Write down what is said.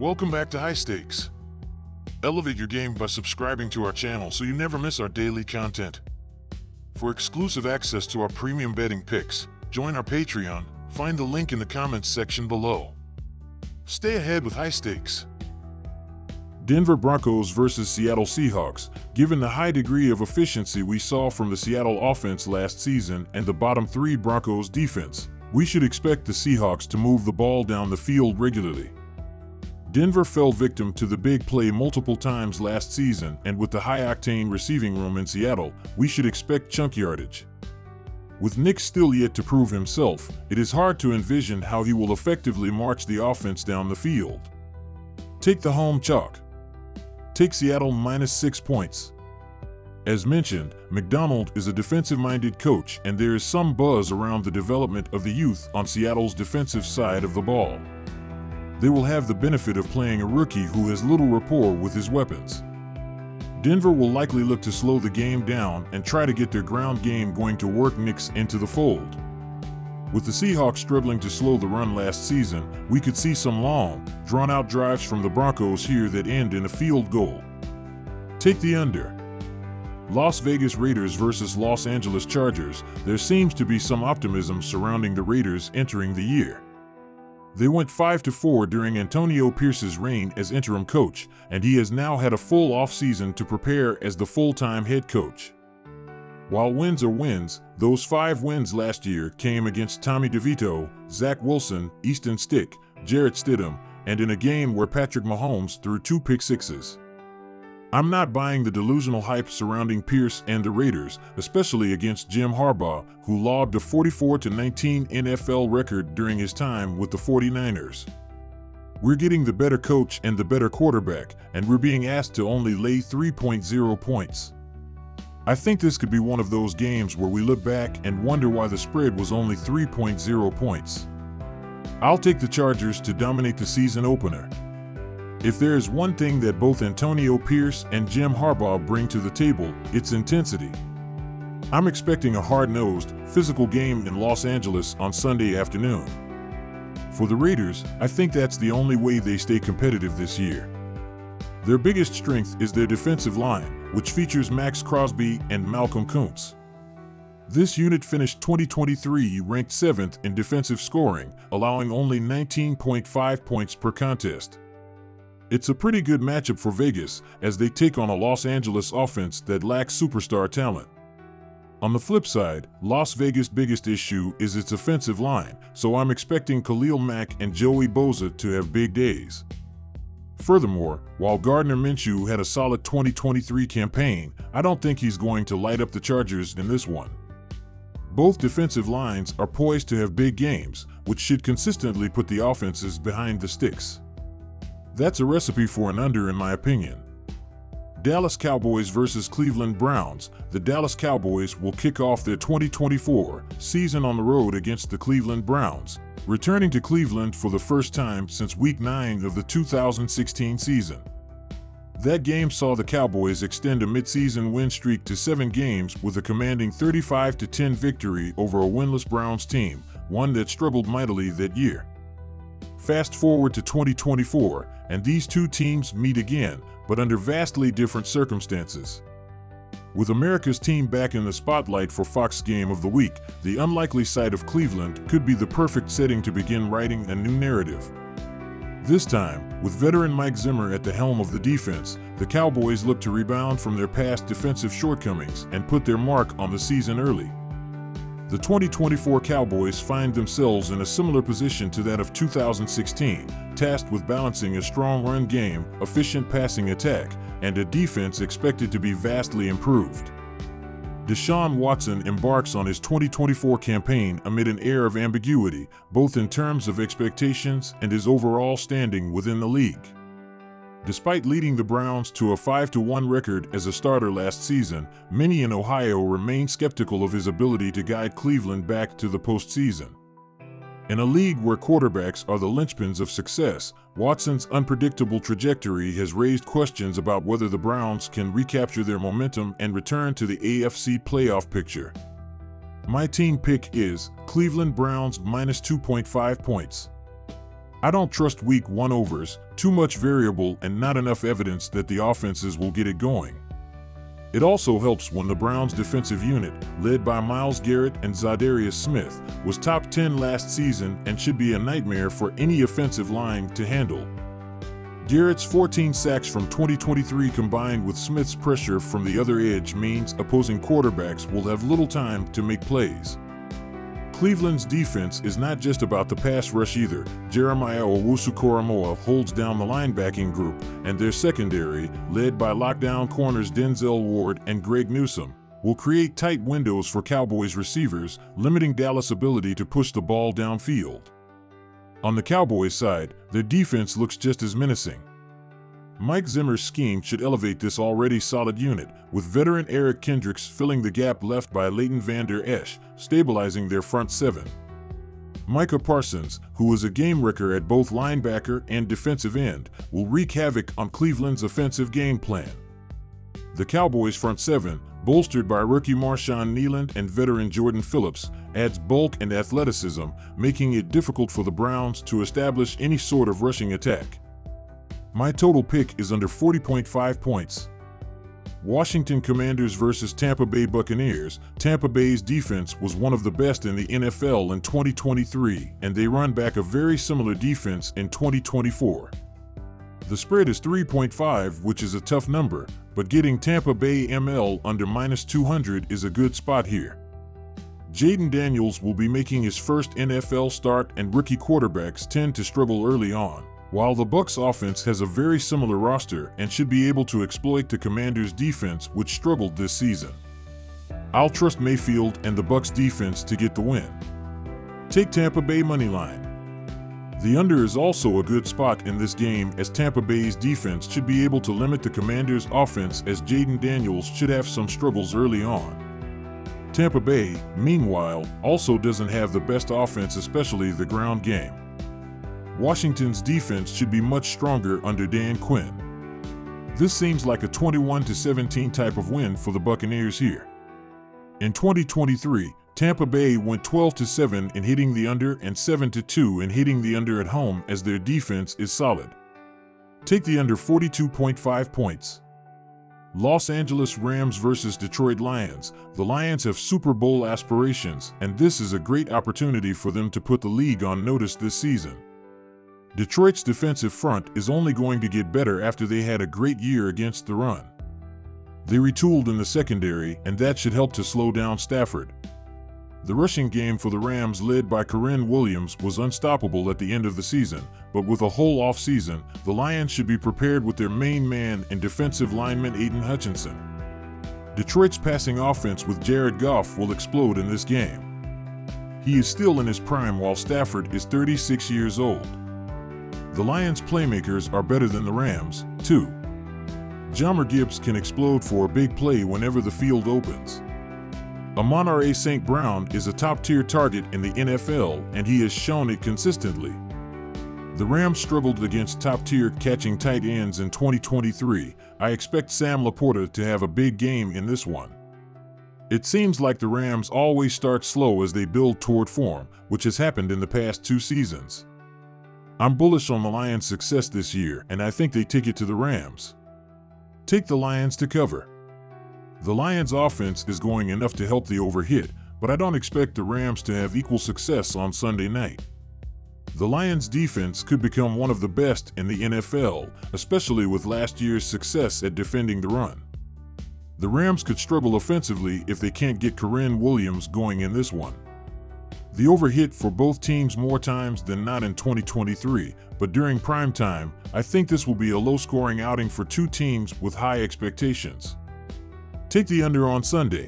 Welcome back to High Stakes. Elevate your game by subscribing to our channel so you never miss our daily content. For exclusive access to our premium betting picks, join our Patreon. Find the link in the comments section below. Stay ahead with High Stakes. Denver Broncos versus Seattle Seahawks. Given the high degree of efficiency we saw from the Seattle offense last season and the bottom three Broncos defense, we should expect the Seahawks to move the ball down the field regularly. Denver fell victim to the big play multiple times last season, and with the high-octane receiving room in Seattle, we should expect chunk yardage. With Nick still yet to prove himself, it is hard to envision how he will effectively march the offense down the field. Take the home chalk. Take Seattle -6 points. As mentioned, McDonald is a defensive-minded coach, and there is some buzz around the development of the youth on Seattle's defensive side of the ball. They will have the benefit of playing a rookie who has little rapport with his weapons. Denver will likely look to slow the game down and try to get their ground game going to work Knicks into the fold. With the Seahawks struggling to slow the run last season, we could see some long, drawn-out drives from the Broncos here that end in a field goal. Take the under. Las Vegas Raiders versus Los Angeles Chargers. There seems to be some optimism surrounding the Raiders entering the year. They went 5-4 during Antonio Pierce's reign as interim coach, and he has now had a full offseason to prepare as the full-time head coach. While wins are wins, those 5 wins last year came against Tommy DeVito, Zach Wilson, Easton Stick, Jarrett Stidham, and in a game where Patrick Mahomes threw 2 pick-sixes. I'm not buying the delusional hype surrounding Pierce and the Raiders, especially against Jim Harbaugh, who logged a 44-19 NFL record during his time with the 49ers. We're getting the better coach and the better quarterback, and we're being asked to only lay 3.0 points. I think this could be one of those games where we look back and wonder why the spread was only 3.0 points. I'll take the Chargers to dominate the season opener. If there is one thing that both Antonio Pierce and Jim Harbaugh bring to the table, it's intensity. I'm expecting a hard-nosed, physical game in Los Angeles on Sunday afternoon. For the Raiders, I think that's the only way they stay competitive this year. Their biggest strength is their defensive line, which features Max Crosby and Malcolm Kuntz. This unit finished 2023 ranked 7th in defensive scoring, allowing only 19.5 points per contest. It's a pretty good matchup for Vegas, as they take on a Los Angeles offense that lacks superstar talent. On the flip side, Las Vegas' biggest issue is its offensive line, so I'm expecting Khalil Mack and Joey Bosa to have big days. Furthermore, while Gardner Minshew had a solid 2023 campaign, I don't think he's going to light up the Chargers in this one. Both defensive lines are poised to have big games, which should consistently put the offenses behind the sticks. That's a recipe for an under in my opinion. Dallas Cowboys versus Cleveland Browns. The Dallas Cowboys will kick off their 2024 season on the road against the Cleveland Browns, returning to Cleveland for the first time since Week 9 of the 2016 season. That game saw the Cowboys extend a midseason win streak to 7 games with a commanding 35-10 victory over a winless Browns team, one that struggled mightily that year. Fast forward to 2024, and these two teams meet again, but under vastly different circumstances. With America's team back in the spotlight for Fox Game of the Week, the unlikely sight of Cleveland could be the perfect setting to begin writing a new narrative. This time, with veteran Mike Zimmer at the helm of the defense, the Cowboys look to rebound from their past defensive shortcomings and put their mark on the season early. The 2024 Cowboys find themselves in a similar position to that of 2016, tasked with balancing a strong run game, efficient passing attack, and a defense expected to be vastly improved. Deshaun Watson embarks on his 2024 campaign amid an air of ambiguity, both in terms of expectations and his overall standing within the league. Despite leading the Browns to a 5-1 record as a starter last season, many in Ohio remain skeptical of his ability to guide Cleveland back to the postseason. In a league where quarterbacks are the linchpins of success, Watson's unpredictable trajectory has raised questions about whether the Browns can recapture their momentum and return to the AFC playoff picture. My team pick is Cleveland Browns -2.5 points. I don't trust week 1 overs, too much variable and not enough evidence that the offenses will get it going. It also helps when the Browns' defensive unit, led by Myles Garrett and Zadarius Smith, was top 10 last season and should be a nightmare for any offensive line to handle. Garrett's 14 sacks from 2023 combined with Smith's pressure from the other edge means opposing quarterbacks will have little time to make plays. Cleveland's defense is not just about the pass rush either. Jeremiah Owusu-Koramoah holds down the linebacking group, and their secondary, led by lockdown corners Denzel Ward and Greg Newsome, will create tight windows for Cowboys receivers, limiting Dallas' ability to push the ball downfield. On the Cowboys side, their defense looks just as menacing. Mike Zimmer's scheme should elevate this already solid unit, with veteran Eric Kendricks filling the gap left by Leighton Vander Esch, stabilizing their front seven. Micah Parsons, who is a game-wrecker at both linebacker and defensive end, will wreak havoc on Cleveland's offensive game plan. The Cowboys' front seven, bolstered by rookie Marshawn Kneeland and veteran Jordan Phillips, adds bulk and athleticism, making it difficult for the Browns to establish any sort of rushing attack. My total pick is under 40.5 points. Washington Commanders versus Tampa Bay Buccaneers. Tampa Bay's defense was one of the best in the NFL in 2023, and they run back a very similar defense in 2024. The spread is 3.5, which is a tough number, but getting Tampa Bay ML under -200 is a good spot here. Jaden Daniels will be making his first NFL start, and rookie quarterbacks tend to struggle early on, while the Bucs offense has a very similar roster and should be able to exploit the Commanders' defense, which struggled this season. I'll trust Mayfield and the Bucs defense to get the win. Take Tampa Bay moneyline. The under is also a good spot in this game, as Tampa Bay's defense should be able to limit the Commanders' offense, as Jaden Daniels should have some struggles early on. Tampa Bay, meanwhile, also doesn't have the best offense, especially the ground game. Washington's defense should be much stronger under Dan Quinn. This seems like a 21-17 type of win for the Buccaneers here. In 2023, Tampa Bay went 12-7 in hitting the under and 7-2 in hitting the under at home, as their defense is solid. Take the under 42.5 points. Los Angeles Rams versus Detroit Lions. The Lions have Super Bowl aspirations, and this is a great opportunity for them to put the league on notice this season. Detroit's defensive front is only going to get better after they had a great year against the run. They retooled in the secondary, and that should help to slow down Stafford. The rushing game for the Rams, led by Kyren Williams, was unstoppable at the end of the season, but with a whole offseason, the Lions should be prepared with their main man and defensive lineman Aiden Hutchinson. Detroit's passing offense with Jared Goff will explode in this game. He is still in his prime, while Stafford is 36 years old. The Lions' playmakers are better than the Rams, too. Jahmyr Gibbs can explode for a big play whenever the field opens. Amon-Ra St. Brown is a top-tier target in the NFL, and he has shown it consistently. The Rams struggled against top-tier catching tight ends in 2023. I expect Sam Laporta to have a big game in this one. It seems like the Rams always start slow as they build toward form, which has happened in the past 2 seasons. I'm bullish on the Lions' success this year, and I think they take it to the Rams. Take the Lions to cover. The Lions' offense is going enough to help the overhit, but I don't expect the Rams to have equal success on Sunday night. The Lions' defense could become one of the best in the NFL, especially with last year's success at defending the run. The Rams could struggle offensively if they can't get Kyren Williams going in this one. The overhit for both teams more times than not in 2023, but during prime time, I think this will be a low-scoring outing for two teams with high expectations. Take the under on Sunday.